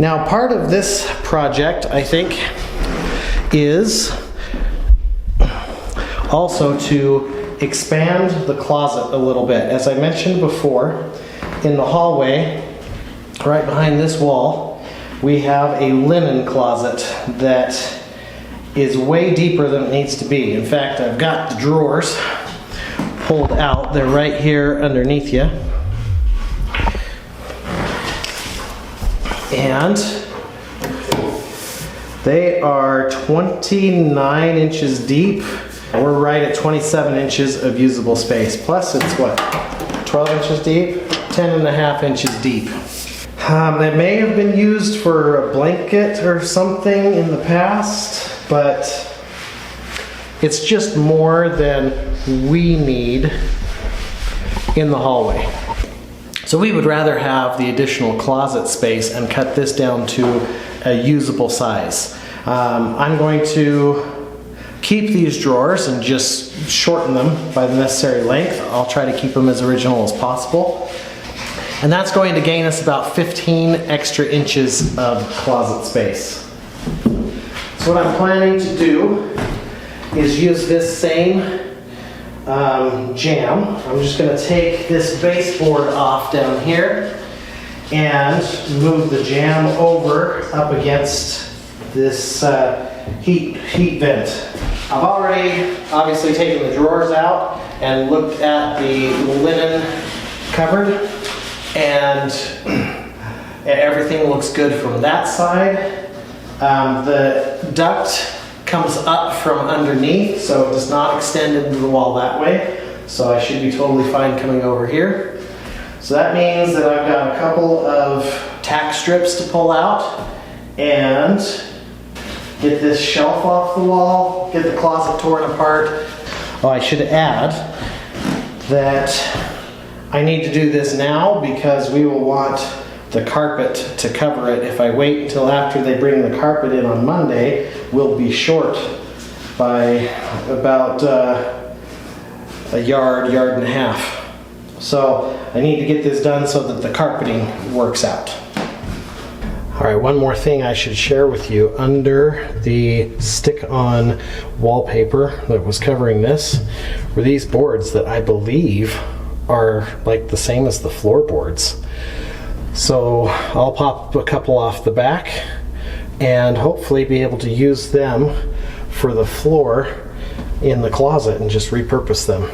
Now, part of this project, I think, is also to expand the closet a little bit. As I mentioned before, in the hallway, right behind this wall, we have a linen closet that is way deeper than it needs to be. In fact, I've got the drawers pulled out. They're right here underneath you. And they are 29 inches deep. We're right at 27 inches of usable space. Plus it's what, 12 inches deep? 10.5 inches deep. It may have been used for a blanket or something in the past, but it's just more than we need in the hallway. So we would rather have the additional closet space and cut this down to a usable size. I'm going to keep these drawers and just shorten them by the necessary length. I'll try to keep them as original as possible. And that's going to gain us about 15 extra inches of closet space. So what I'm planning to do is use this same jam. I'm just going to take this baseboard off down here and move the jam over up against this heat vent. I've already obviously taken the drawers out and looked at the linen cupboard, and everything looks good from that side. The duct comes up from underneath, so it does not extend into the wall that way. So I should be totally fine coming over here. So that means that I've got a couple of tack strips to pull out and get this shelf off the wall, get the closet torn apart. Oh, I should add that I need to do this now because we will want the carpet to cover it. If I wait until after they bring the carpet in on Monday, we'll be short by about a yard and a half. So I need to get this done so that the carpeting works out. All right, one more thing I should share with you. Under the stick-on wallpaper that was covering this were these boards that I believe are like the same as the floorboards. So I'll pop a couple off the back and hopefully be able to use them for the floor in the closet and just repurpose them.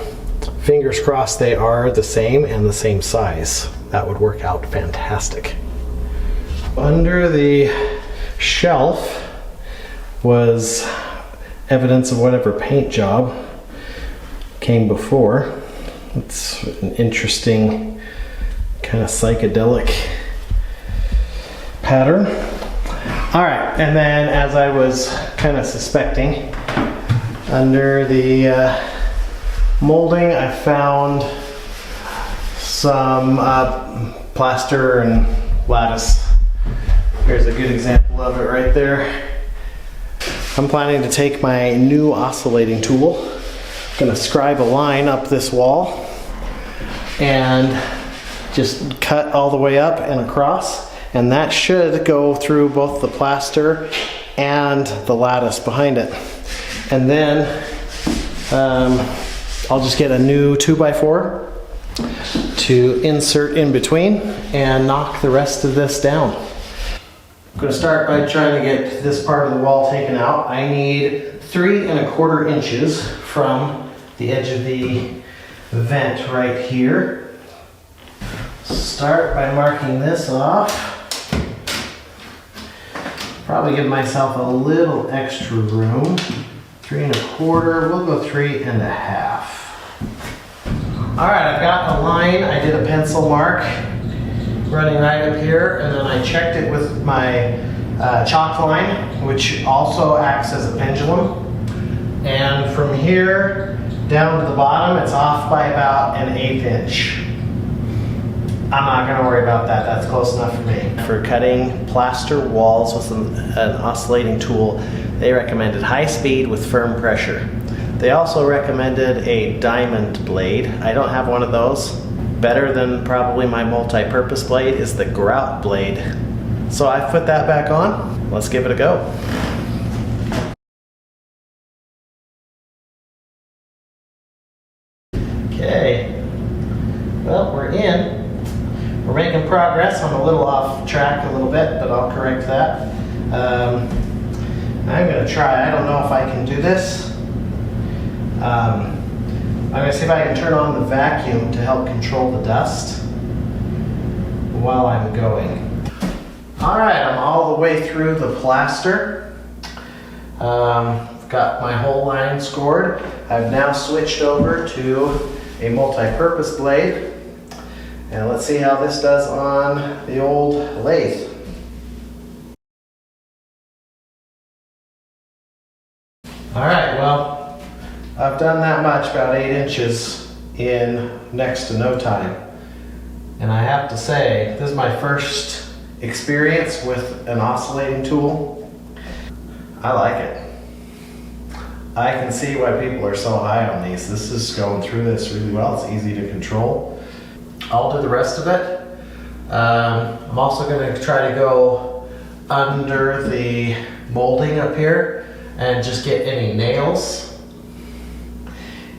Fingers crossed they are the same and the same size. That would work out fantastic. Under the shelf was evidence of whatever paint job came before. It's an interesting kind of psychedelic pattern. All right, and then as I was kind of suspecting, under the molding I found some plaster and lattice. Here's a good example of it right there. I'm planning to take my new oscillating tool. I'm gonna scribe a line up this wall and just cut all the way up and across, and that should go through both the plaster and the lattice behind it. And then I'll just get a new 2x4 to insert in between and knock the rest of this down. I'm going to start by trying to get this part of the wall taken out. I need 3 1/4 inches from the edge of the vent right here. Start by marking this off. Probably give myself a little extra room. 3 1/4, we'll go 3 1/2. All right, I've got a line. I did a pencil mark running right up here, and then I checked it with my chalk line, which also acts as a pendulum. And from here down to the bottom, it's off by about 1/8 inch. I'm not going to worry about that. That's close enough for me. For cutting plaster walls with an oscillating tool, they recommended high speed with firm pressure. They also recommended a diamond blade. I don't have one of those. Better than probably my multi-purpose blade is the grout blade. So I've put that back on. Let's give it a go. Okay, well, we're in. We're making progress. I'm a little off track a little bit, but I'll correct that. I'm gonna try, I don't know if I can do this. I'm gonna see if I can turn on the vacuum to help control the dust while I'm going. All right, I'm all the way through the plaster. I've got my whole line scored. I've now switched over to a multi-purpose blade. And let's see how this does on the old lathe. All right, well, I've done that much, about 8 inches in next to no time. And I have to say, this is my first experience with an oscillating tool. I like it. I can see why people are so high on these. This is going through this really well. It's easy to control. I'll do the rest of it. I'm also going to try to go under the molding up here and just get any nails.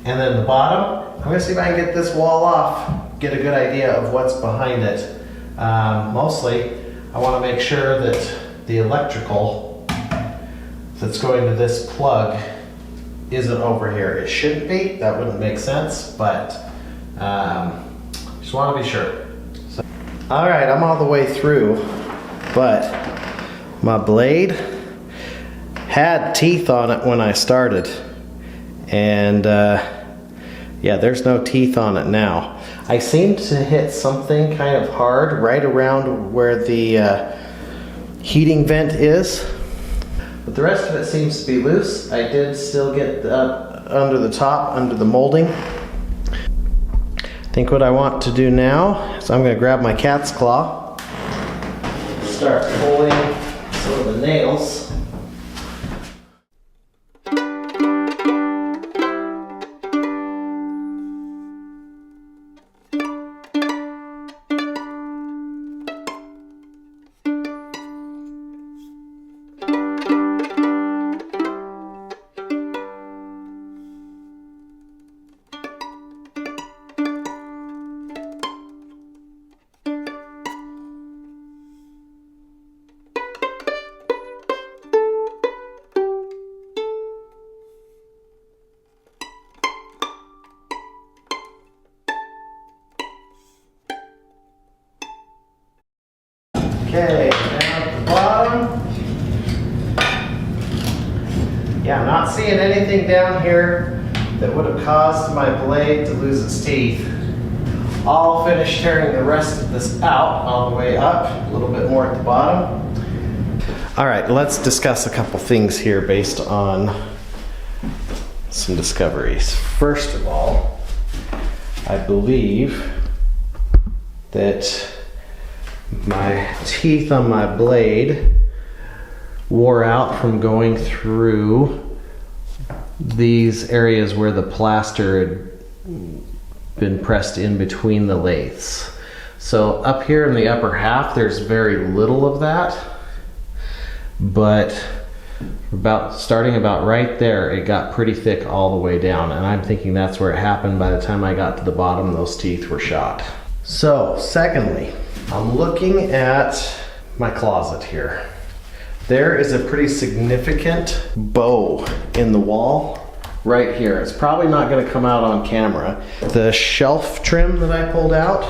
And then the bottom, I'm going to see if I can get this wall off, get a good idea of what's behind it. Mostly, I want to make sure that the electrical that's going to this plug isn't over here. It shouldn't be, that wouldn't make sense, but just want to be sure. So, all right, I'm all the way through, but my blade had teeth on it when I started, and yeah, there's no teeth on it now. I seem to hit something kind of hard right around where the heating vent is, but the rest of it seems to be loose. I did still get under the top, under the molding. I think what I want to do now is I'm going to grab my cat's claw, start pulling some of the nails. Okay, down at the bottom. Yeah, I'm not seeing anything down here that would have caused my blade to lose its teeth. I'll finish tearing the rest of this out all the way up, a little bit more at the bottom. All right, let's discuss a couple things here based on some discoveries. First of all, I believe that my teeth on my blade wore out from going through these areas where the plaster had been pressed in between the lathes. So up here in the upper half, there's very little of that, but starting about right there, it got pretty thick all the way down, and I'm thinking that's where it happened. By the time I got to the bottom, those teeth were shot. So, secondly, I'm looking at my closet here. There is a pretty significant bow in the wall right here. It's probably not going to come out on camera. The shelf trim that I pulled out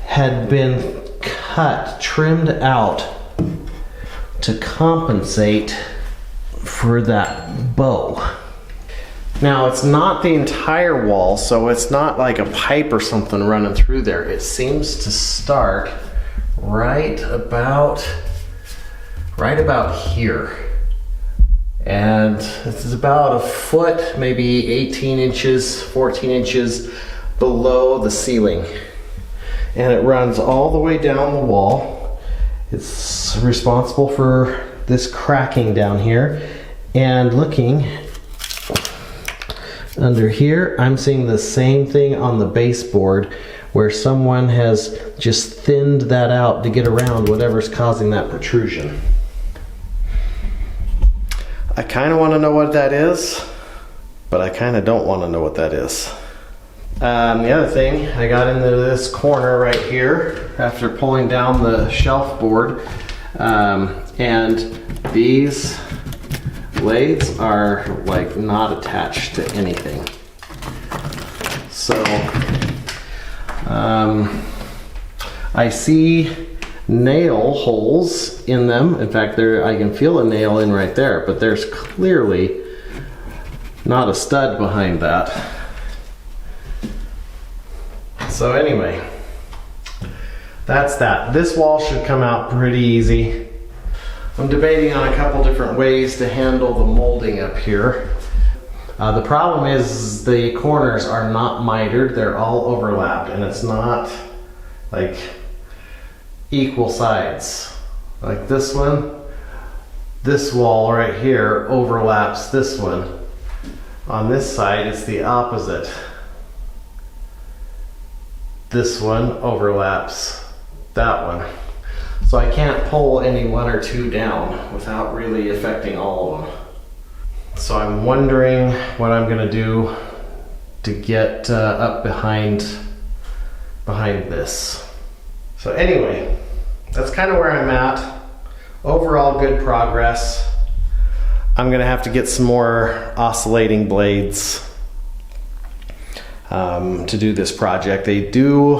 had been trimmed out to compensate for that bow. Now, it's not the entire wall, so it's not like a pipe or something running through there. It seems to start right about here. And this is about a foot, maybe 18 inches, 14 inches below the ceiling. And it runs all the way down the wall. It's responsible for this cracking down here. And looking under here, I'm seeing the same thing on the baseboard where someone has just thinned that out to get around whatever's causing that protrusion. I kind of want to know what that is, but I kind of don't want to know what that is. The other thing, I got into this corner right here after pulling down the shelf board, and these blades are like not attached to anything. So I see nail holes in them. In fact, I can feel a nail in right there, but there's clearly not a stud behind that. So anyway, that's that. This wall should come out pretty easy. I'm debating on a couple different ways to handle the molding up here. The problem is the corners are not mitered, they're all overlapped, and it's not like equal sides. Like this one, this wall right here overlaps this one. On this side, it's the opposite. This one overlaps that one. So I can't pull any one or two down without really affecting all of them. So I'm wondering what I'm gonna do to get up behind this. So anyway, that's kind of where I'm at. Overall good progress. I'm gonna have to get some more oscillating blades to do this project. They do,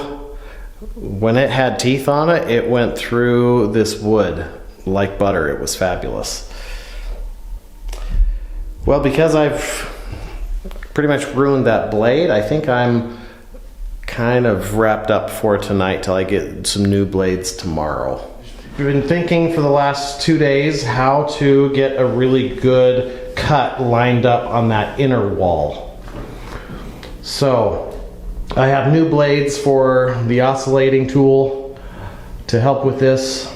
when it had teeth on it, it went through this wood like butter. It was fabulous. Well, because I've pretty much ruined that blade, I think I'm kind of wrapped up for tonight till I get some new blades tomorrow. We've been thinking for the last 2 days how to get a really good cut lined up on that inner wall. So I have new blades for the oscillating tool to help with this,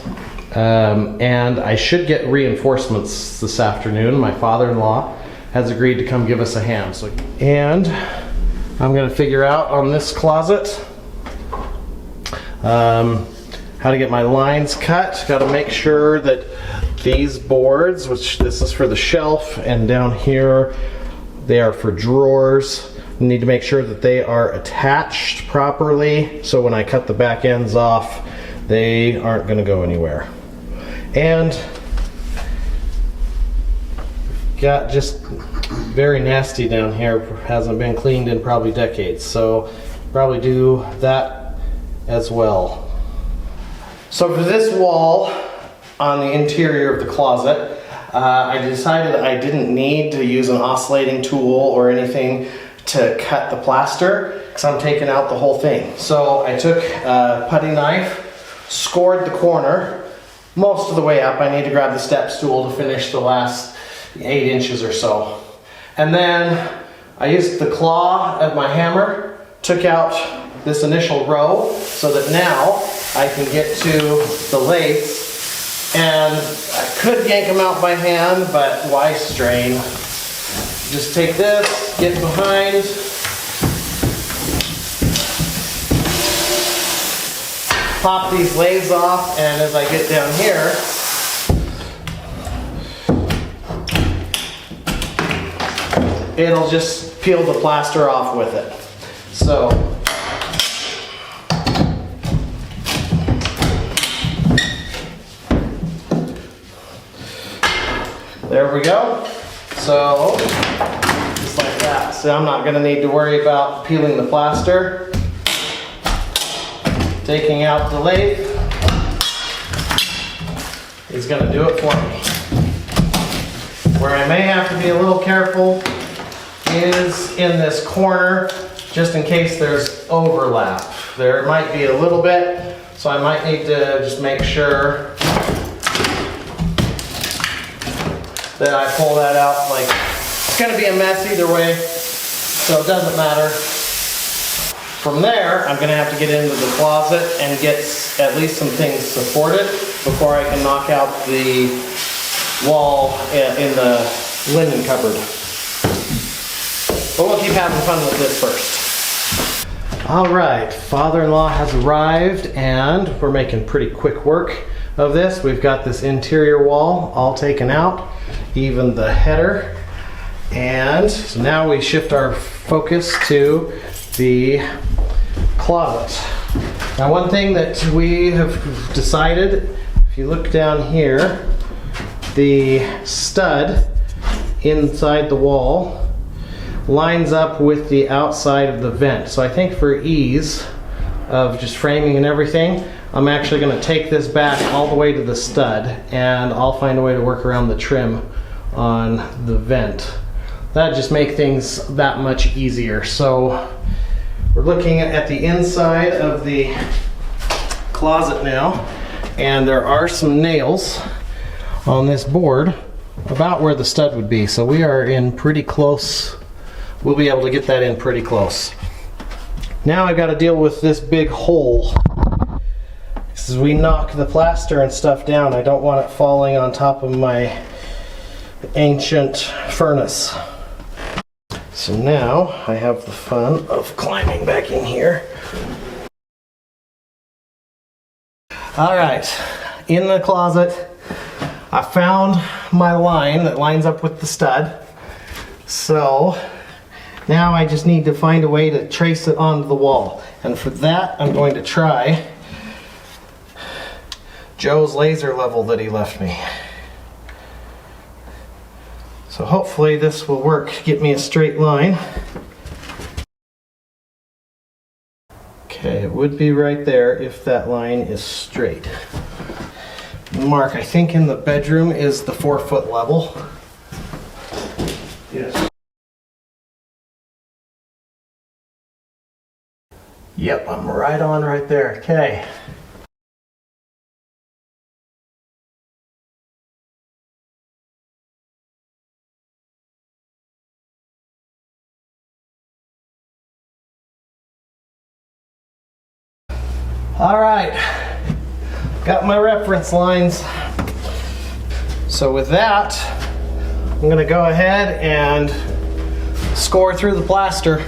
and I should get reinforcements this afternoon. My father-in-law has agreed to come give us a hand. And I'm going to figure out on this closet how to get my lines cut. Got to make sure that these boards, which this is for the shelf, and down here they are for drawers. Need to make sure that they are attached properly, so when I cut the back ends off, they aren't going to go anywhere. And got just very nasty down here, hasn't been cleaned in probably decades, so probably do that as well. So for this wall on the interior of the closet, I decided I didn't need to use an oscillating tool or anything to cut the plaster, because I'm taking out the whole thing. So I took a putty knife, scored the corner most of the way up. I need to grab the step stool to finish the last 8 inches or so. And then I used the claw of my hammer, took out this initial row so that now I can get to the lathes, and I could yank them out by hand, but why strain? Just take this, get behind, pop these lathes off, and as I get down here, it'll just peel the plaster off with it. So there we go. So just like that. So I'm not going to need to worry about peeling the plaster. Taking out the lathe is going to do it for me. Where I may have to be a little careful is in this corner, just in case there's overlap. There might be a little bit, so I might need to just make sure that I pull that out. Like, it's going to be a mess either way, so it doesn't matter. From there, I'm going to have to get into the closet and get at least some things supported before I can knock out the wall in the linen cupboard. But we'll keep having fun with this first. All right, father-in-law has arrived and we're making pretty quick work of this. We've got this interior wall all taken out, even the header. And so now we shift our focus to the closet. Now, one thing that we have decided, if you look down here, the stud inside the wall lines up with the outside of the vent. So I think for ease of just framing and everything, I'm actually going to take this back all the way to the stud, and I'll find a way to work around the trim on the vent. That just make things that much easier. So we're looking at the inside of the closet now, and there are some nails on this board about where the stud would be. So we are in pretty close. We'll be able to get that in pretty close. Now I've got to deal with this big hole. As we knock the plaster and stuff down, I don't want it falling on top of my ancient furnace. So now I have the fun of climbing back in here. All right, in the closet, I found my line that lines up with the stud. So now I just need to find a way to trace it onto the wall. And for that, I'm going to try Joe's laser level that he left me. So hopefully this will work, get me a straight line. Okay, it would be right there if that line is straight. Mark, I think in the bedroom is the 4-foot level. Yes. Yep, I'm right on right there. Okay. All right, got my reference lines. So with that, I'm going to go ahead and score through the plaster.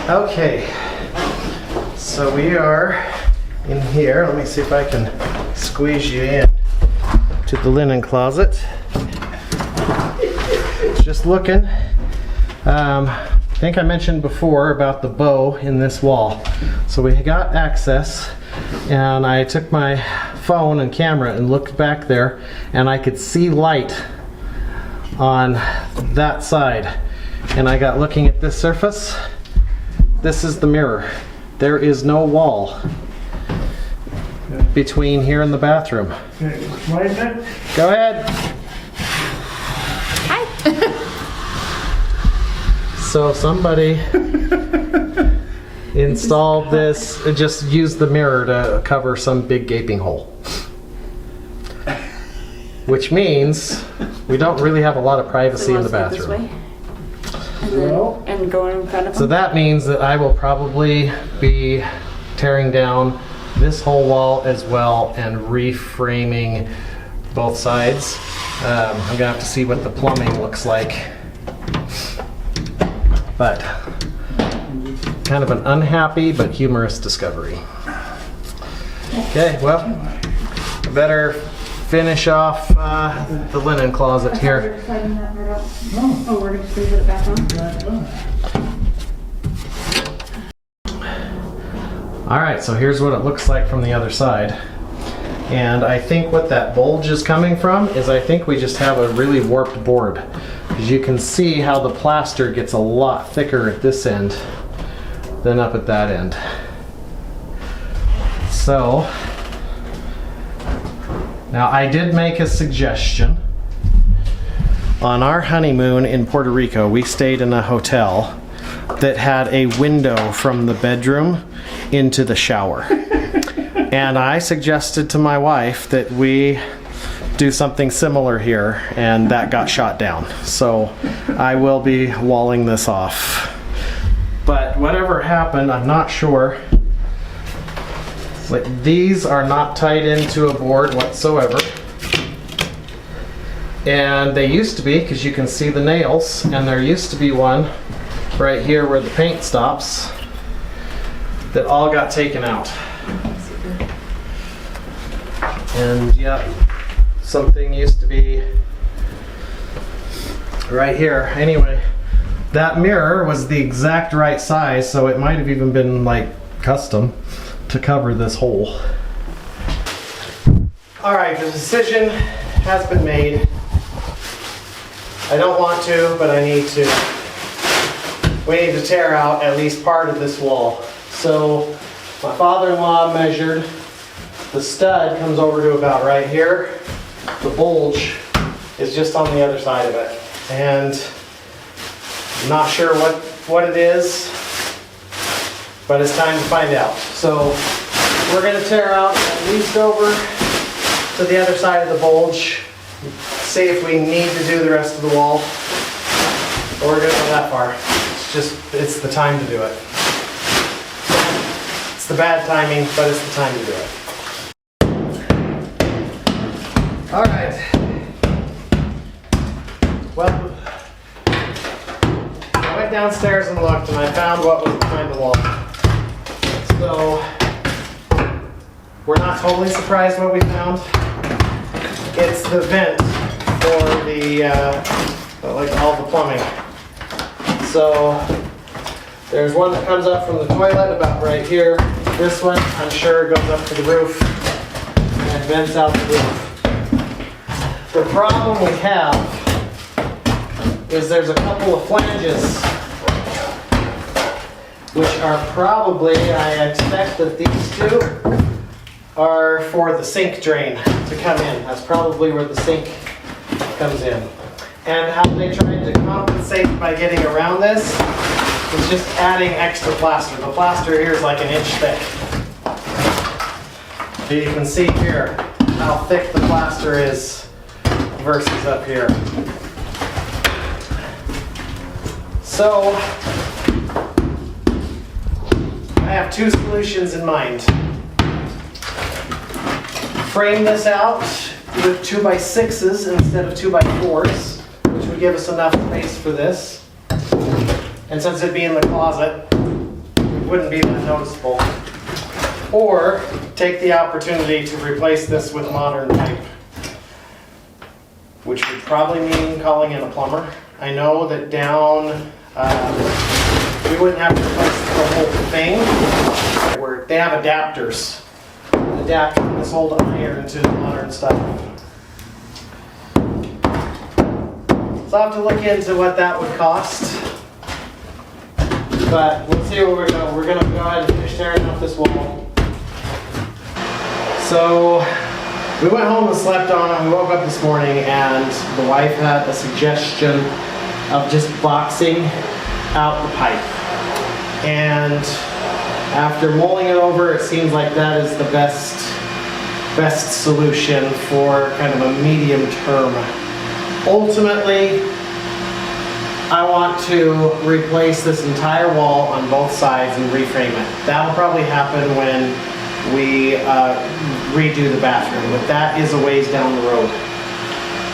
Okay, so we are in here. Let me see if I can squeeze you in to the linen closet. Just looking. I think I mentioned before about the bow in this wall. So we got access, and I took my phone and camera and looked back there, and I could see light on that side. And I got looking at this surface. This is the mirror. There is no wall between here and the bathroom. Okay, why is that? Go ahead. Hi. So somebody installed this, just used the mirror to cover some big gaping hole. Which means we don't really have a lot of privacy in the bathroom. And going in front of them. So that means that I will probably be tearing down this whole wall as well and reframing both sides. I'm gonna have to see what the plumbing looks like. But kind of an unhappy but humorous discovery. Okay, well, I better finish off the linen closet here. Oh, we're just gonna put it back on? Alright, so here's what it looks like from the other side. And I think what that bulge is coming from is I think we just have a really warped board. As you can see how the plaster gets a lot thicker at this end than up at that end. So, now I did make a suggestion. On our honeymoon in Puerto Rico, we stayed in a hotel that had a window from the bedroom into the shower. And I suggested to my wife that we do something similar here, and that got shot down. So I will be walling this off. But whatever happened, I'm not sure. Like, these are not tied into a board whatsoever. And they used to be, because you can see the nails, and there used to be one right here where the paint stops that all got taken out. And yeah, something used to be right here. Anyway, that mirror was the exact right size, so it might have even been like custom to cover this hole. All right, the decision has been made. I don't want to, but I need to. We need to tear out at least part of this wall. So my father-in-law measured. The stud comes over to about right here. The bulge is just on the other side of it. And I'm not sure what it is, but it's time to find out. So we're going to tear out at least over to the other side of the bulge, see if we need to do the rest of the wall, or we're going to go that far. It's the time to do it. It's the bad timing, but it's the time to do it. All right. Well, I went downstairs and looked, and I found what was behind the wall. So we're not totally surprised what we found. It's the vent for the like all the plumbing. So there's one that comes up from the toilet about right here. This one, I'm sure, goes up to the roof and vents out the roof. The problem we have is there's a couple of flanges which are probably, I expect that these two are for the sink drain to come in. That's probably where the sink comes in. And how they tried to compensate by getting around this is just adding extra plaster. The plaster here is like an inch thick. So you can see here how thick the plaster is versus up here. So I have two solutions in mind. Frame this out with 2x6s instead of 2x4s, which would give us enough space for this. And since it'd be in the closet, it wouldn't be that noticeable. Or take the opportunity to replace this with modern pipe, which would probably mean calling in a plumber. I know that down, we wouldn't have to replace the whole thing. Where they have adapters. Adapt this old iron to modern stuff. So I'll have to look into what that would cost. But we'll see where we're going. We're going to go ahead and finish tearing out this wall. So we went home and slept on it. We woke up this morning and the wife had a suggestion of just boxing out the pipe. And after mulling it over, it seems like that is the best solution for kind of a medium term. Ultimately, I want to replace this entire wall on both sides and reframe it. That'll probably happen when we redo the bathroom, but that is a ways down the road.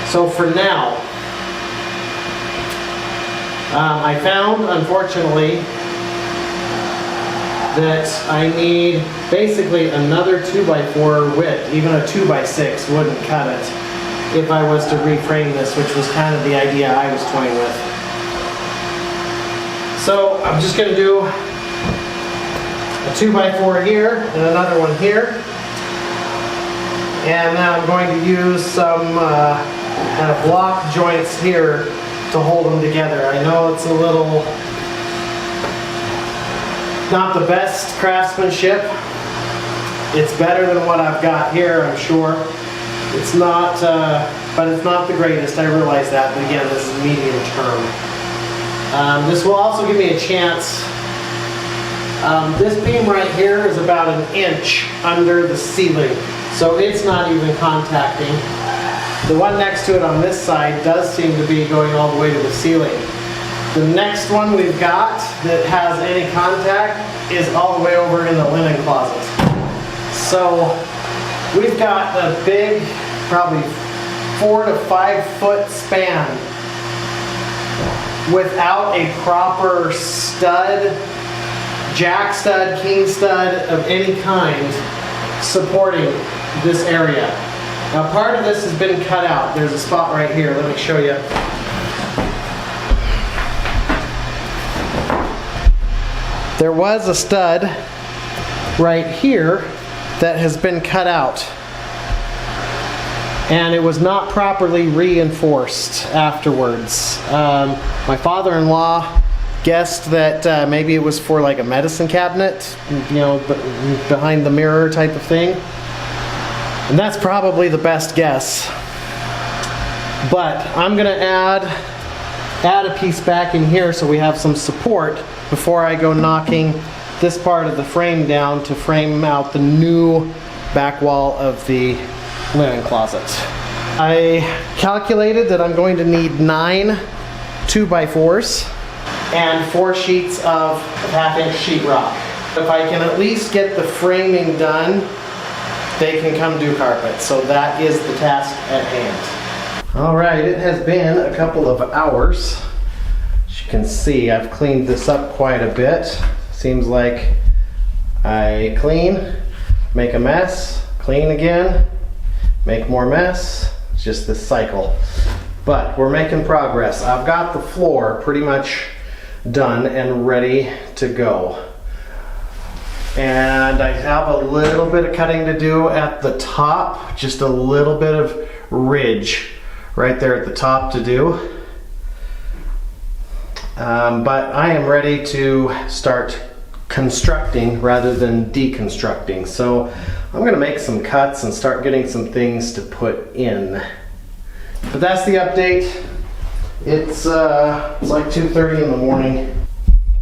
So for now, I found, unfortunately, that I need basically another 2x4 width. Even a 2x6 wouldn't cut it if I was to reframe this, which was kind of the idea I was toying with. So I'm just going to do a 2x4 here and another one here. And then I'm going to use some kind of block joints here to hold them together. I know it's a little not the best craftsmanship. It's better than what I've got here, I'm sure. It's not, but it's not the greatest. I realize that, but again, this is medium term. This will also give me a chance This beam right here is about an inch under the ceiling, so it's not even contacting. The one next to it on this side does seem to be going all the way to the ceiling. The next one we've got that has any contact is all the way over in the linen closet. So we've got a big, probably 4 to 5 foot span without a proper stud, jack stud, king stud of any kind supporting this area. Now part of this has been cut out. There's a spot right here. Let me show you. There was a stud right here that has been cut out, and it was not properly reinforced afterwards. My father-in-law guessed that maybe it was for like a medicine cabinet, you know, behind the mirror type of thing. And that's probably the best guess. But I'm gonna add a piece back in here so we have some support before I go knocking this part of the frame down to frame out the new back wall of the linen closet. I calculated that I'm going to need 9 2x4s and 4 sheets of 1/2-inch sheetrock. If I can at least get the framing done, they can come do carpet. So that is the task at hand. All right, it has been a couple of hours. As you can see, I've cleaned this up quite a bit. Seems like I clean, make a mess, clean again, make more mess. It's just this cycle. But we're making progress. I've got the floor pretty much done and ready to go. And I have a little bit of cutting to do at the top, just a little bit of ridge right there at the top to do. But I am ready to start constructing rather than deconstructing. So I'm gonna make some cuts and start getting some things to put in. But that's the update. It's like 2:30 in the morning.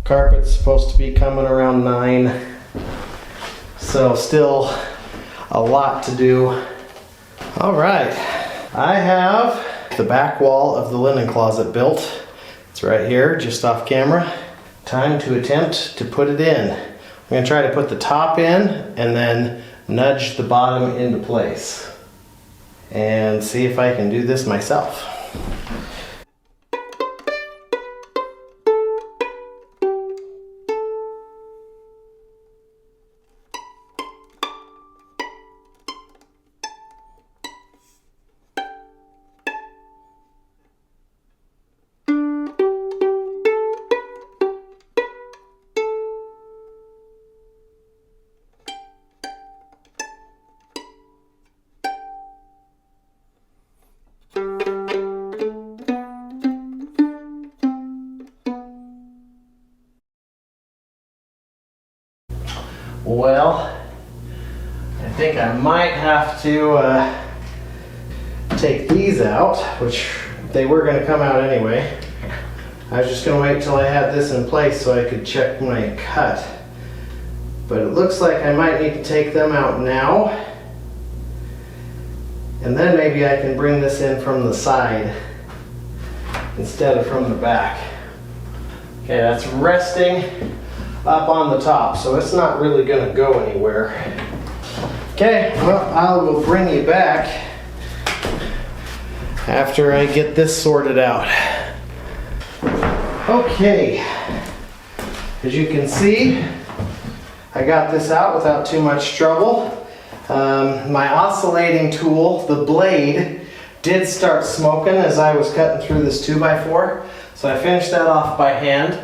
Carpet's supposed to be coming around 9. So still a lot to do. All right, I have the back wall of the linen closet built. It's right here, just off camera. Time to attempt to put it in. I'm gonna try to put the top in and then nudge the bottom into place and see if I can do this myself. Well, I think I might have to take these out, which they were going to come out anyway. I was just going to wait till I had this in place so I could check my cut. But it looks like I might need to take them out now. And then maybe I can bring this in from the side instead of from the back. Okay, that's resting up on the top, so it's not really going to go anywhere. Okay, well, I will bring you back after I get this sorted out. Okay, as you can see, I got this out without too much trouble. My oscillating tool, the blade, did start smoking as I was cutting through this 2x4, so I finished that off by hand.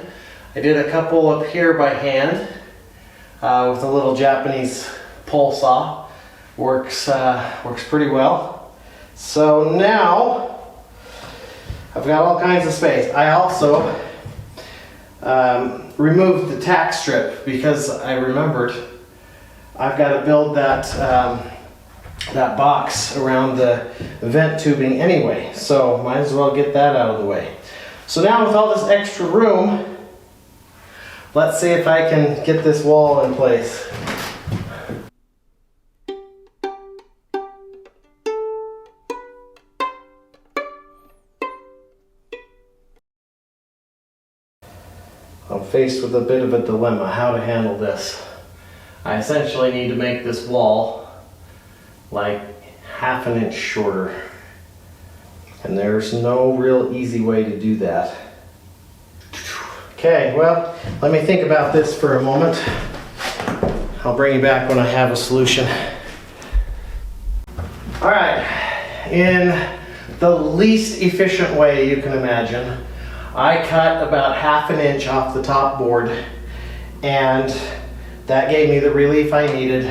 I did a couple up here by hand with a little Japanese pole saw. Works pretty well. So now I've got all kinds of space. I also removed the tack strip because I remembered I've got to build that that box around the vent tubing anyway. So might as well get that out of the way. So now with all this extra room, let's see if I can get this wall in place. I'm faced with a bit of a dilemma how to handle this. I essentially need to make this wall like 1/2 inch shorter. And there's no real easy way to do that. Okay, well, let me think about this for a moment. I'll bring you back when I have a solution. All right, in the least efficient way you can imagine, I cut about 1/2 inch off the top board, and that gave me the relief I needed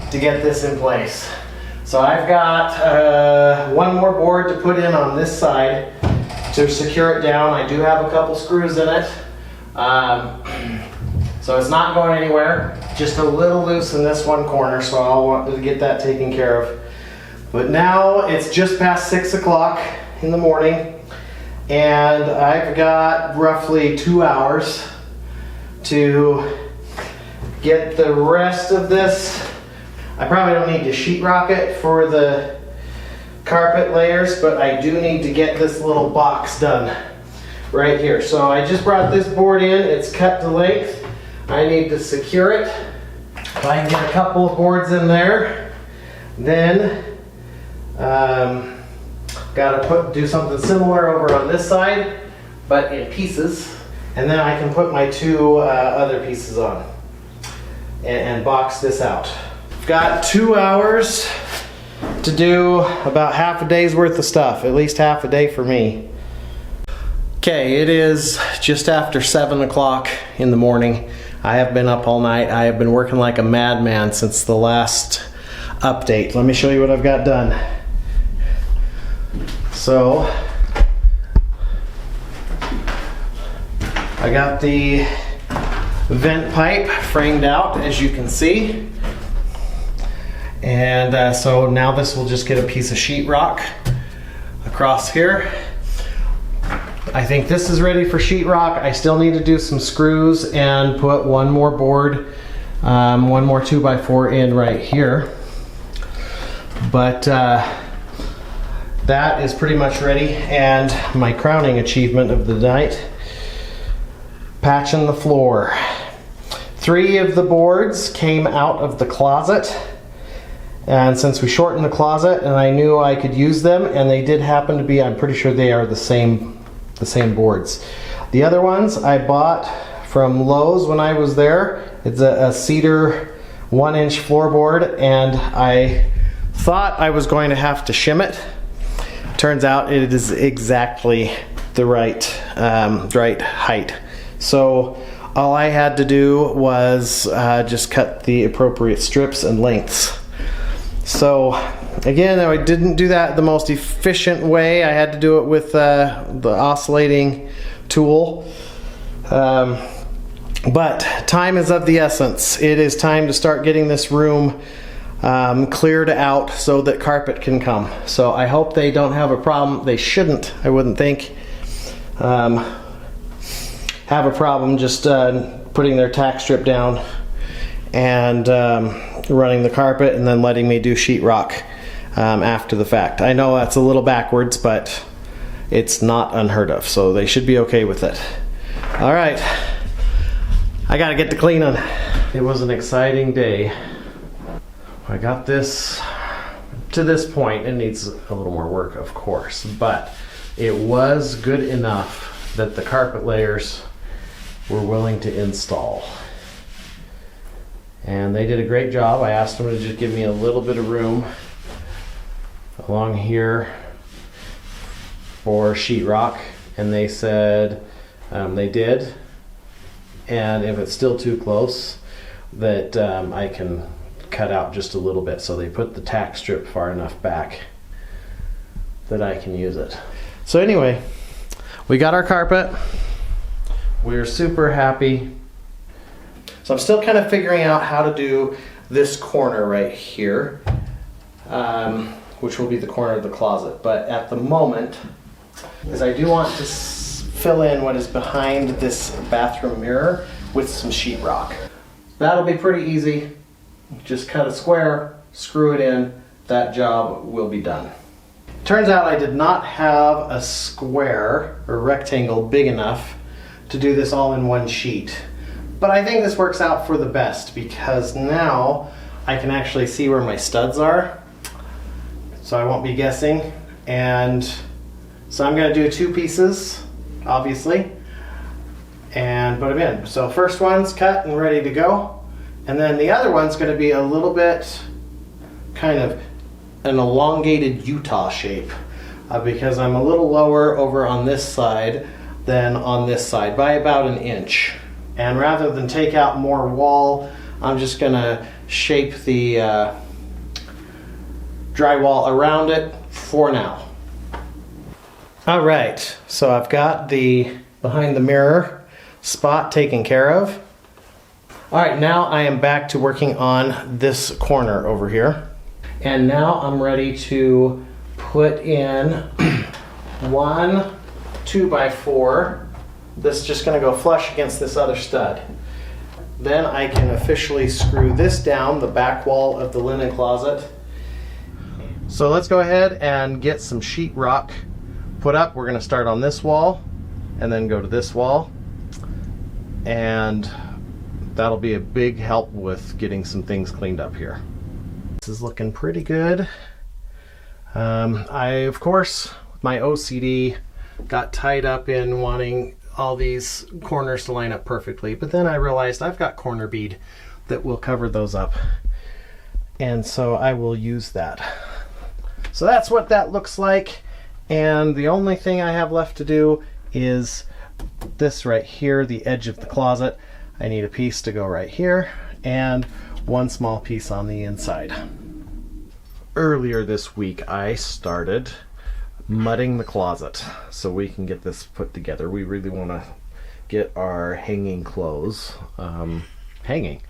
to get this in place. So I've got one more board to put in on this side to secure it down. I do have a couple screws in it. So it's not going anywhere, just a little loose in this one corner, so I'll want to get that taken care of. But now it's just past 6 o'clock in the morning, and I've got roughly 2 hours to get the rest of this. I probably don't need to sheetrock it for the carpet layers, but I do need to get this little box done right here. So I just brought this board in, it's cut to length. I need to secure it. If I can get a couple of boards in there, then gotta do something similar over on this side, but in pieces. And then I can put my 2 other pieces on and box this out. I've got 2 hours to do about half a day's worth of stuff, at least half a day for me. Okay, it is just after 7 o'clock in the morning. I have been up all night. I have been working like a madman since the last update. Let me show you what I've got done. So, I got the vent pipe framed out, as you can see. And so now this will just get a piece of sheetrock across here. I think this is ready for sheetrock. I still need to do some screws and put one more board, one more 2x4 in right here. But that is pretty much ready. And my crowning achievement of the night, patching the floor. 3 of the boards came out of the closet. And since we shortened the closet and I knew I could use them, and they did happen to be, I'm pretty sure they are the same boards. The other ones I bought from Lowe's when I was there. It's a cedar 1-inch floorboard, and I thought I was going to have to shim it. Turns out it is exactly the right height. So all I had to do was just cut the appropriate strips and lengths. So again, I didn't do that the most efficient way. I had to do it with the oscillating tool. But time is of the essence. It is time to start getting this room cleared out so that carpet can come. So I hope they don't have a problem. They shouldn't, I wouldn't think, have a problem just putting their tack strip down and running the carpet and then letting me do sheetrock after the fact. I know that's a little backwards, but it's not unheard of, so they should be okay with it. All right, I gotta get to cleaning. It was an exciting day. I got this to this point. It needs a little more work, of course, but it was good enough that the carpet layers were willing to install. And they did a great job. I asked them to just give me a little bit of room along here for sheetrock, and they said they did. And if it's still too close, that I can cut out just a little bit. So they put the tack strip far enough back that I can use it. So anyway, we got our carpet. We're super happy. So I'm still kind of figuring out how to do this corner right here, which will be the corner of the closet. But at the moment, is I do want to fill in what is behind this bathroom mirror with some sheetrock. That'll be pretty easy. Just cut a square, screw it in, that job will be done. Turns out I did not have a square or rectangle big enough to do this all in one sheet. But I think this works out for the best because now I can actually see where my studs are. So I won't be guessing. And so I'm going to do 2 pieces, obviously, and put them in. So first one's cut and ready to go. And then the other one's going to be a little bit kind of an elongated Utah shape because I'm a little lower over on this side than on this side by about an inch. And rather than take out more wall, I'm just going to shape the drywall around it for now. All right, so I've got the behind the mirror spot taken care of. All right, now I am back to working on this corner over here. And now I'm ready to put in one 2x4. This is just going to go flush against this other stud. Then I can officially screw this down, the back wall of the linen closet. So let's go ahead and get some sheetrock put up. We're going to start on this wall and then go to this wall. And that'll be a big help with getting some things cleaned up here. This is looking pretty good. I, of course, with my OCD, got tied up in wanting all these corners to line up perfectly, but then I realized I've got corner bead that will cover those up. And so I will use that. So that's what that looks like. And the only thing I have left to do is this right here, the edge of the closet. I need a piece to go right here and one small piece on the inside. Earlier this week I started mudding the closet so we can get this put together. We really want to get our hanging clothes hanging.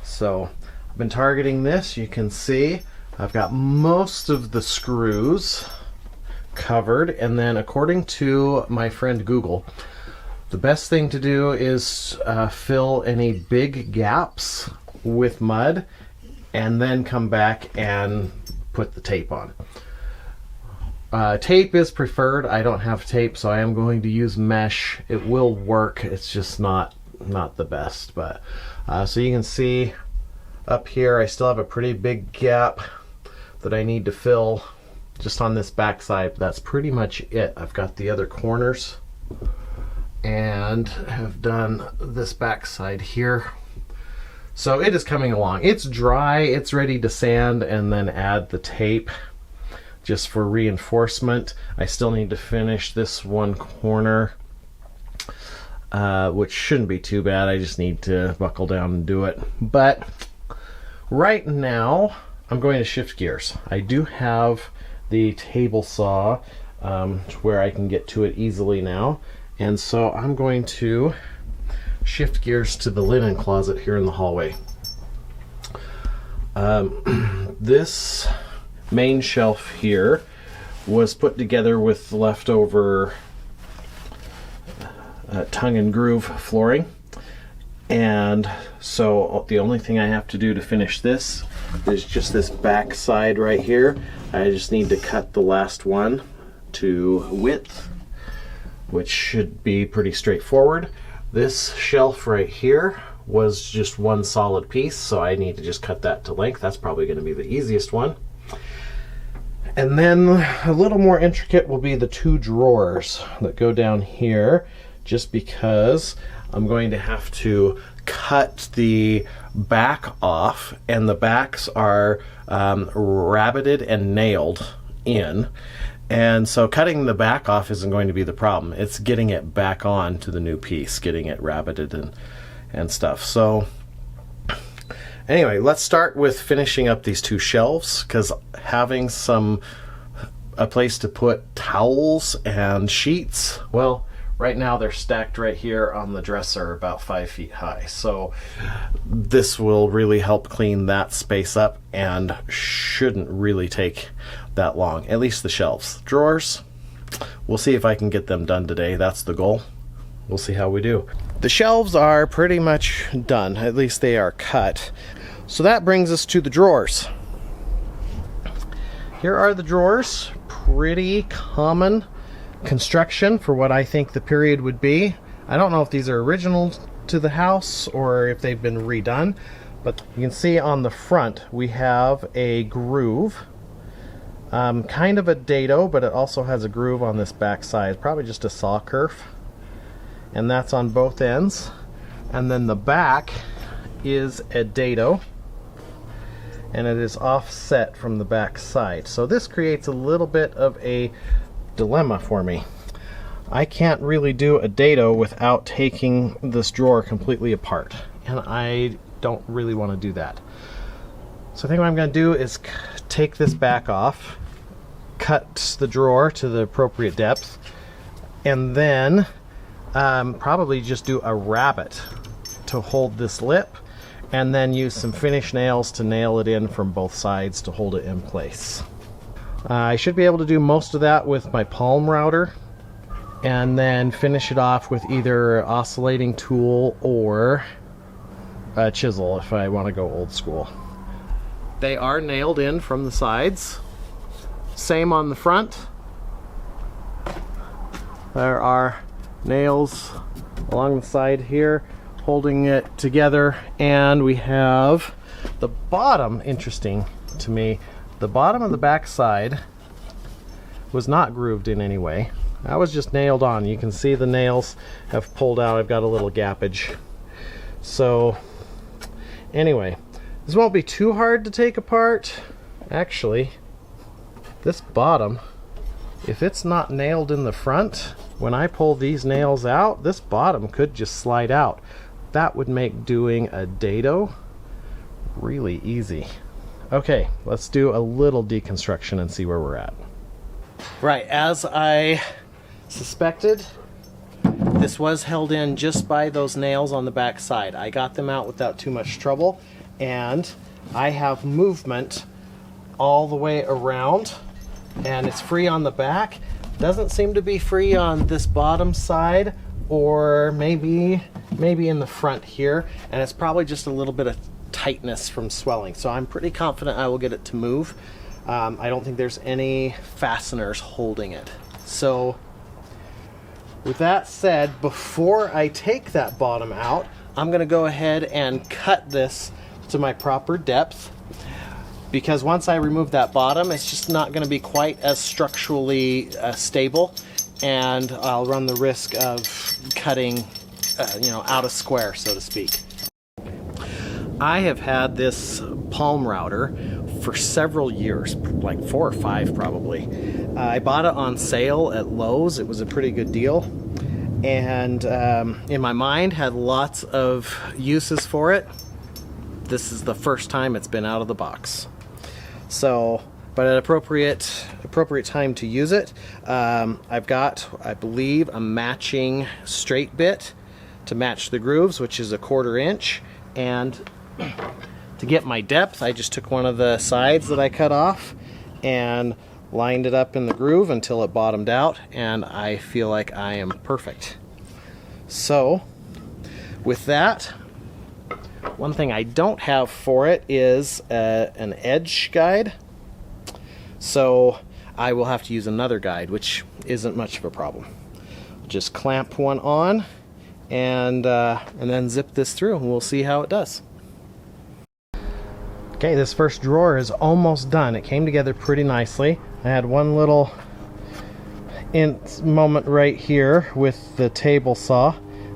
So I've been targeting this. You can see I've got most of the screws covered, and then according to my friend Google, the best thing to do is fill any big gaps with mud and then come back and put the tape on. Tape is preferred. I don't have tape, so I am going to use mesh. It will work. It's just not the best. But so you can see up here I still have a pretty big gap that I need to fill just on this back side. But that's pretty much it. I've got the other corners and have done this back side here. So it is coming along. It's dry, it's ready to sand and then add the tape just for reinforcement. I still need to finish this one corner, which shouldn't be too bad. I just need to buckle down and do it. But right now, I'm going to shift gears. I do have the table saw where I can get to it easily now. And so I'm going to shift gears to the linen closet here in the hallway. This main shelf here was put together with leftover tongue and groove flooring. And so the only thing I have to do to finish this is just this back side right here. I just need to cut the last one to width, which should be pretty straightforward. This shelf right here was just one solid piece, so I need to just cut that to length. That's probably going to be the easiest one. And then a little more intricate will be the 2 drawers that go down here, just because I'm going to have to cut the back off, and the backs are rabbeted and nailed in. And so cutting the back off isn't going to be the problem. It's getting it back on to the new piece, getting it rabbeted and stuff. So anyway, let's start with finishing up these 2 shelves, because having a place to put towels and sheets, well, right now they're stacked right here on the dresser about 5 feet high. So this will really help clean that space up and shouldn't really take that long, at least the shelves. Drawers, we'll see if I can get them done today. That's the goal. We'll see how we do. The shelves are pretty much done. At least they are cut. So that brings us to the drawers. Here are the drawers. Pretty common construction for what I think the period would be. I don't know if these are original to the house or if they've been redone, but you can see on the front we have a groove. Kind of a dado, but it also has a groove on this back side. Probably just a saw kerf. And that's on both ends. And then the back is a dado, and it is offset from the back side. So this creates a little bit of a dilemma for me. I can't really do a dado without taking this drawer completely apart, and I don't really want to do that. So I think what I'm going to do is take this back off, cut the drawer to the appropriate depth, and then probably just do a rabbet to hold this lip, and then use some finish nails to nail it in from both sides to hold it in place. I should be able to do most of that with my palm router, and then finish it off with either oscillating tool or a chisel if I want to go old school. They are nailed in from the sides. Same on the front. There are nails along the side here holding it together, and we have the bottom. Interesting to me, the bottom of the back side was not grooved in any way. That was just nailed on. You can see the nails have pulled out. I've got a little gappage. So anyway, this won't be too hard to take apart. Actually, this bottom, if it's not nailed in the front, when I pull these nails out, this bottom could just slide out. That would make doing a dado really easy. Okay, let's do a little deconstruction and see where we're at. Right, as I suspected, this was held in just by those nails on the back side. I got them out without too much trouble, and I have movement all the way around, and it's free on the back. Doesn't seem to be free on this bottom side, or maybe in the front here, and it's probably just a little bit of tightness from swelling. So I'm pretty confident I will get it to move. I don't think there's any fasteners holding it. So with that said, before I take that bottom out, I'm gonna go ahead and cut this to my proper depth, because once I remove that bottom, it's just not going to be quite as structurally stable, and I'll run the risk of cutting out of square, so to speak. I have had this palm router for several years, like 4 or 5 probably. I bought it on sale at Lowe's. It was a pretty good deal, and in my mind had lots of uses for it. This is the first time it's been out of the box. So, but at appropriate time to use it. I've got, I believe, a matching straight bit to match the grooves, which is a 1/4 inch. And to get my depth, I just took one of the sides that I cut off and lined it up in the groove until it bottomed out, and I feel like I am perfect. So, with that, one thing I don't have for it is an edge guide, so I will have to use another guide, which isn't much of a problem. Just clamp one on and then zip this through, and we'll see how it does. Okay, this first drawer is almost done. It came together pretty nicely. I had one little moment right here with the table saw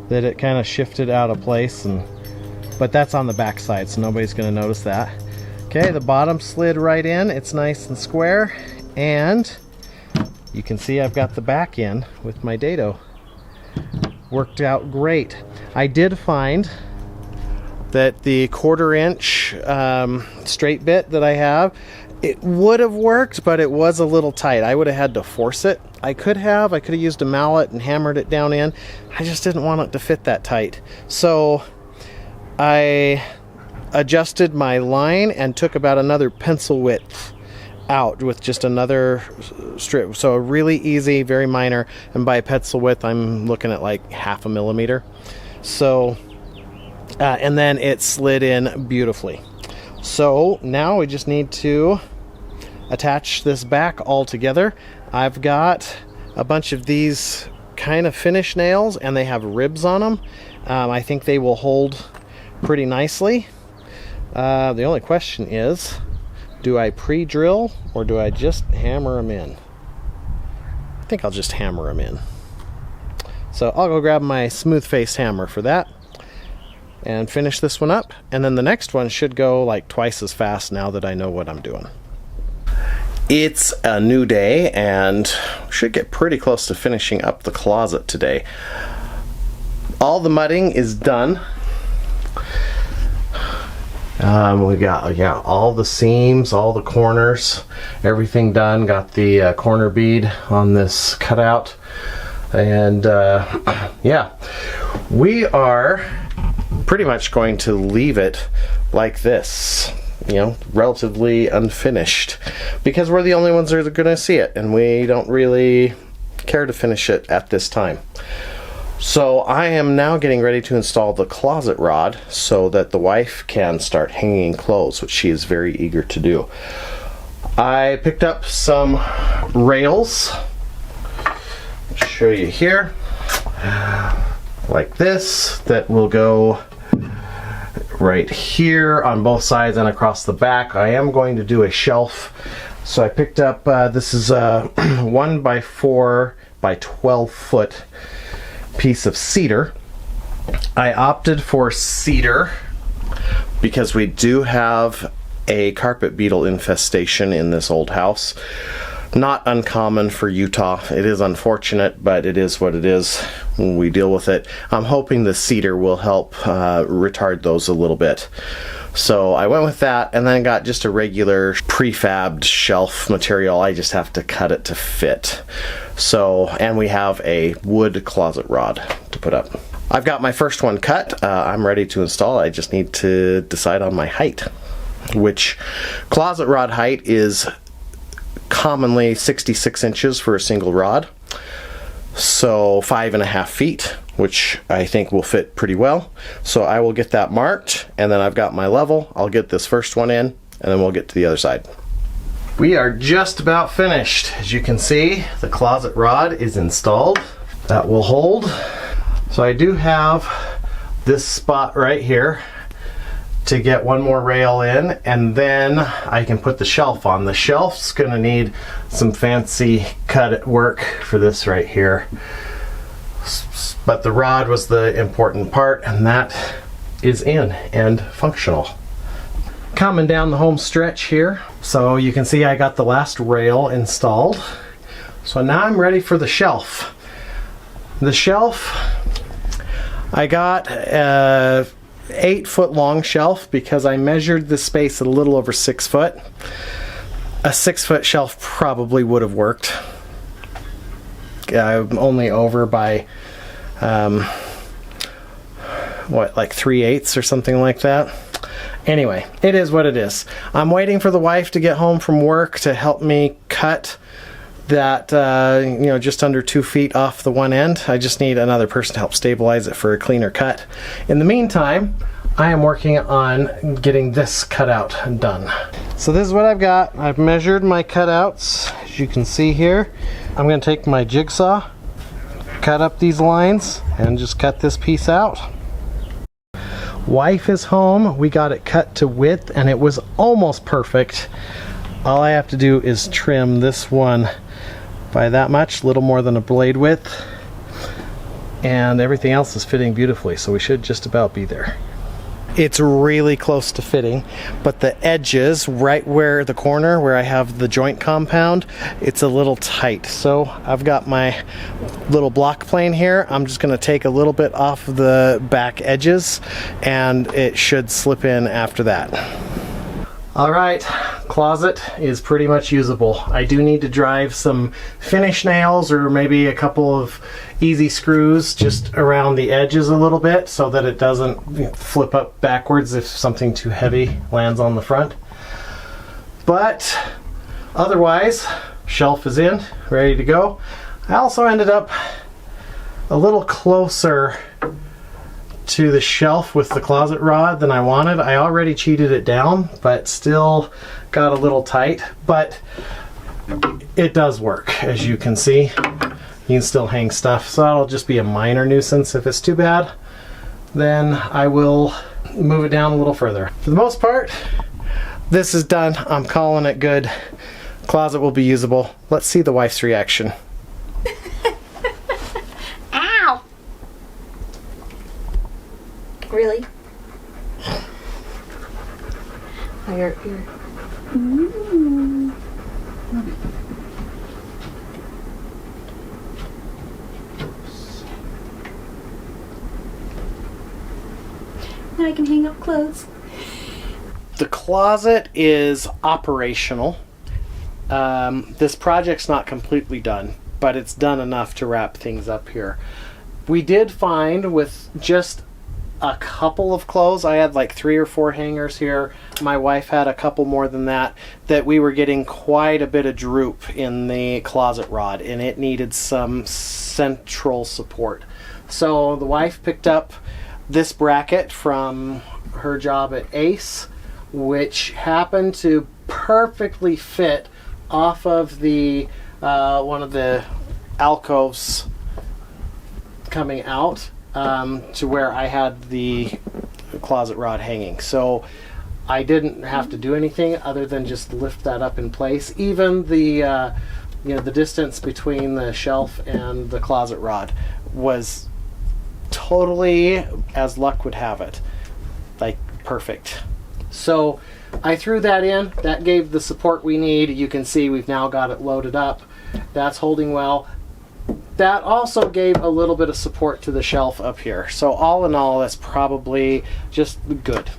that it kind of shifted out of place, but that's on the back side, so nobody's going to notice that. Okay, the bottom slid right in. It's nice and square, and you can see I've got the back in with my dado. Worked out great. I did find that the 1/4 inch straight bit that I have, it would have worked, but it was a little tight. I would have had to force it. I could have used a mallet and hammered it down in. I just didn't want it to fit that tight. So I adjusted my line and took about another pencil width out with just another strip. So really easy, very minor, and by pencil width I'm looking at like 1/2 millimeter. So and then it slid in beautifully. So now we just need to attach this back all together. I've got a bunch of these kind of finish nails and they have ribs on them. I think they will hold pretty nicely. The only question is, do I pre-drill or do I just hammer them in? I think I'll just hammer them in. So I'll go grab my smooth-faced hammer for that and finish this one up, and then the next one should go like twice as fast now that I know what I'm doing. It's a new day and should get pretty close to finishing up the closet today. All the mudding is done. We got all the seams, all the corners, everything done. Got the corner bead on this cutout, and yeah, we are pretty much going to leave it like this, you know, relatively unfinished, because we're the only ones that are going to see it, and we don't really care to finish it at this time. So I am now getting ready to install the closet rod so that the wife can start hanging clothes, which she is very eager to do. I picked up some rails. I'll show you here, like this, that will go right here on both sides and across the back. I am going to do a shelf, so I picked up this is a 1 by 4 by 12 foot piece of cedar. I opted for cedar because we do have a carpet beetle infestation in this old house. Not uncommon for Utah. It is unfortunate, but it is what it is when we deal with it. I'm hoping the cedar will help retard those a little bit. So I went with that, and then got just a regular prefabbed shelf material. I just have to cut it to fit. So, and we have a wood closet rod to put up. I've got my first one cut. I'm ready to install. I just need to decide on my height, which closet rod height is commonly 66 inches for a single rod. So 5.5 feet, which I think will fit pretty well. So I will get that marked, and then I've got my level. I'll get this first one in, and then we'll get to the other side. We are just about finished. As you can see, the closet rod is installed. That will hold. So I do have this spot right here to get one more rail in, and then I can put the shelf on. The shelf's gonna need some fancy cut work for this right here, but the rod was the important part, and that is in and functional. Coming down the home stretch here, so you can see I got the last rail installed. So now I'm ready for the shelf. The shelf, I got 8 foot long shelf because I measured the space at a little over 6 foot. A 6 foot shelf probably would have worked. I'm only over by what, like 3/8 or something like that. Anyway, it is what it is. I'm waiting for the wife to get home from work to help me cut that, you know, just under 2 feet off the one end. I just need another person to help stabilize it for a cleaner cut. In the meantime, I am working on getting this cutout done. So this is what I've got. I've measured my cutouts, as you can see here. I'm going to take my jigsaw, cut up these lines, and just cut this piece out. Wife is home. We got it cut to width, and it was almost perfect. All I have to do is trim this one by that much, little more than a blade width, and everything else is fitting beautifully, so we should just about be there. It's really close to fitting, but the edges, right where the corner where I have the joint compound, it's a little tight. So I've got my little block plane here. I'm just going to take a little bit off the back edges, and it should slip in after that. All right, closet is pretty much usable. I do need to drive some finish nails or maybe a couple of easy screws just around the edges a little bit so that it doesn't flip up backwards if something too heavy lands on the front. But Otherwise, shelf is in, ready to go. I also ended up a little closer to the shelf with the closet rod than I wanted. I already cheated it down, but still got a little tight, but it does work. As you can see, you can still hang stuff, so that'll just be a minor nuisance. If it's too bad, then I will move it down a little further. For the most part, this is done. I'm calling it good. Closet will be usable. Let's see the wife's reaction. Ow! Really? Oh, you're. Mm. Now I can hang up clothes. The closet is operational. This project's not completely done, but it's done enough to wrap things up here. We did find with just a couple of clothes, I had like 3 or 4 hangers here, my wife had a couple more than that, that we were getting quite a bit of droop in the closet rod, and it needed some central support. So the wife picked up this bracket from her job at Ace, which happened to perfectly fit off of the one of the alcoves coming out to where I had the closet rod hanging. So I didn't have to do anything other than just lift that up in place. Even the the distance between the shelf and the closet rod was totally, as luck would have it, like perfect. So I threw that in. That gave the support we need. You can see we've now got it loaded up. That's holding well. That also gave a little bit of support to the shelf up here. So all in all, that's probably just good.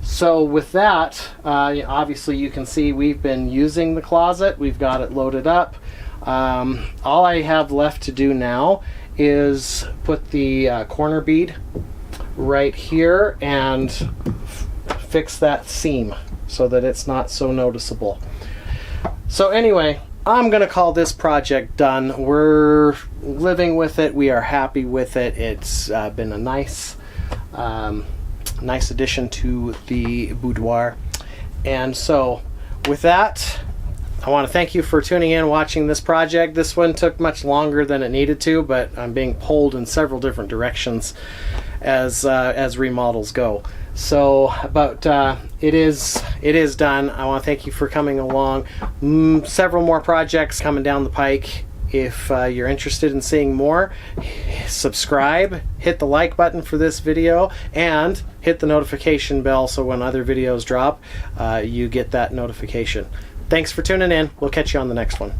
So with that, obviously you can see we've been using the closet. We've got it loaded up. All I have left to do now is put the corner bead right here and fix that seam so that it's not so noticeable. So anyway, I'm gonna call this project done. We're living with it. We are happy with it. It's been a nice addition to the boudoir. And so with that, I want to thank you for tuning in, watching this project. This one took much longer than it needed to, but I'm being pulled in several different directions as remodels go. So, but it is done. I want to thank you for coming along. Several more projects coming down the pike. If you're interested in seeing more, subscribe, hit the like button for this video, and hit the notification bell so when other videos drop, you get that notification. Thanks for tuning in. We'll catch you on the next one.